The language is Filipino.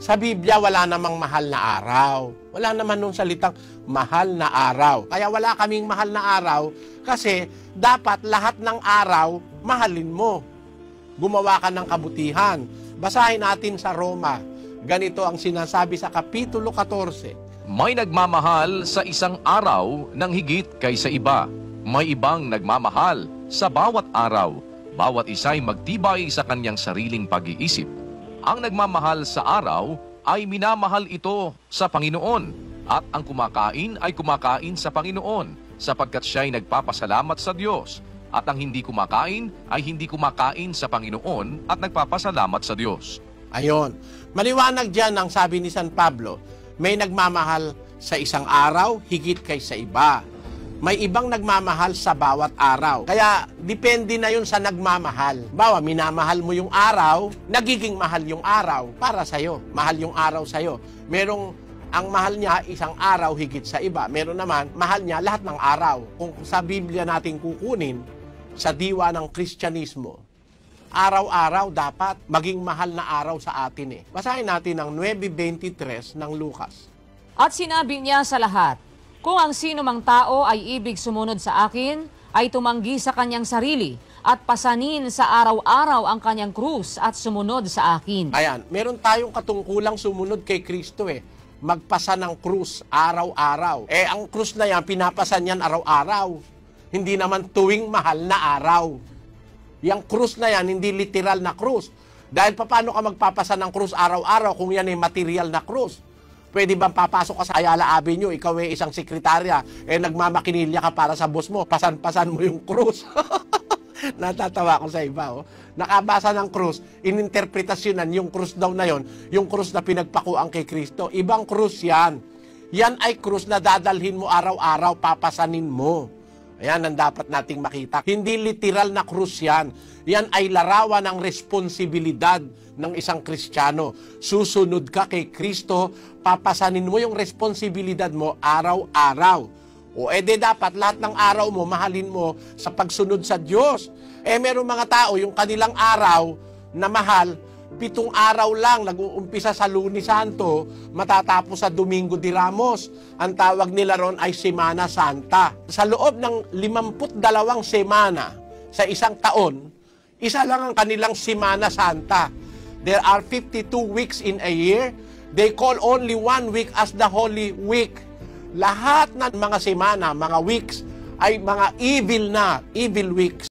Sa Biblia, wala namang mahal na araw. Wala naman nung salitang mahal na araw. Kaya wala kaming mahal na araw kasi dapat lahat ng araw, mahalin mo. Gumawa ka ng kabutihan. Basahin natin sa Roma. Ganito ang sinasabi sa Kapitulo 14. May nagmamahal sa isang araw ng higit kaysa iba. May ibang nagmamahal sa bawat araw. Bawat isa'y magtibay sa kanyang sariling pag-iisip. Ang nagmamahal sa araw ay minamahal ito sa Panginoon at ang kumakain ay kumakain sa Panginoon sapagkat siya'y nagpapasalamat sa Diyos at ang hindi kumakain ay hindi kumakain sa Panginoon at nagpapasalamat sa Diyos. Ayon, maliwanag dyan ang sabi ni San Pablo, may nagmamahal sa isang araw higit kaysa iba. May ibang nagmamahal sa bawat araw. Kaya, depende na yun sa nagmamahal. Bawa, minamahal mo yung araw, nagiging mahal yung araw para sa'yo. Mahal yung araw sa'yo. Merong, ang mahal niya isang araw higit sa iba. Meron naman, mahal niya lahat ng araw. Kung sa Biblia natin kukunin, sa diwa ng Kristyanismo, araw-araw dapat maging mahal na araw sa atin. Basahin natin ang 9:23 ng Lucas. At sinabi niya sa lahat, kung ang sino mang tao ay ibig sumunod sa akin, ay tumanggi sa kanyang sarili at pasanin sa araw-araw ang kanyang krus at sumunod sa akin. Ayan, meron tayong katungkulang sumunod kay Kristo Magpasa ng krus araw-araw. Ang krus na yan, pinapasan yan araw-araw. Hindi naman tuwing mahal na araw. Yang krus na yan, hindi literal na krus. Dahil paano ka magpapasa ng krus araw-araw kung yan ay material na krus? Pwede bang papasok ka sa Ayala Avenue, ikaw ay isang sekretarya, nagmamakinilya ka para sa boss mo, pasan-pasan mo yung krus. Natatawa ko sa iba. Nakabasa ng krus, ininterpretasyonan yung krus daw na yon, yung krus na pinagpakuan kay Kristo. Ibang krus yan. Yan ay krus na dadalhin mo araw-araw, papasanin mo. Ayan ang dapat nating makita. Hindi literal na krus yan. Yan ay larawan ng responsibilidad ng isang Kristiyano. Susunod ka kay Kristo, papasanin mo yung responsibilidad mo araw-araw. O dapat lahat ng araw mo, mahalin mo sa pagsunod sa Diyos. Merong mga tao, yung kanilang araw na mahal, 7 araw lang, nag-uumpisa sa Lunes Santo, matatapos sa Domingo de Ramos. Ang tawag nila ron ay Semana Santa. Sa loob ng 52 semana sa isang taon, isa lang ang kanilang Semana Santa. There are 52 weeks in a year. They call only 1 week as the Holy Week. Lahat ng mga semana, mga weeks, ay mga evil weeks.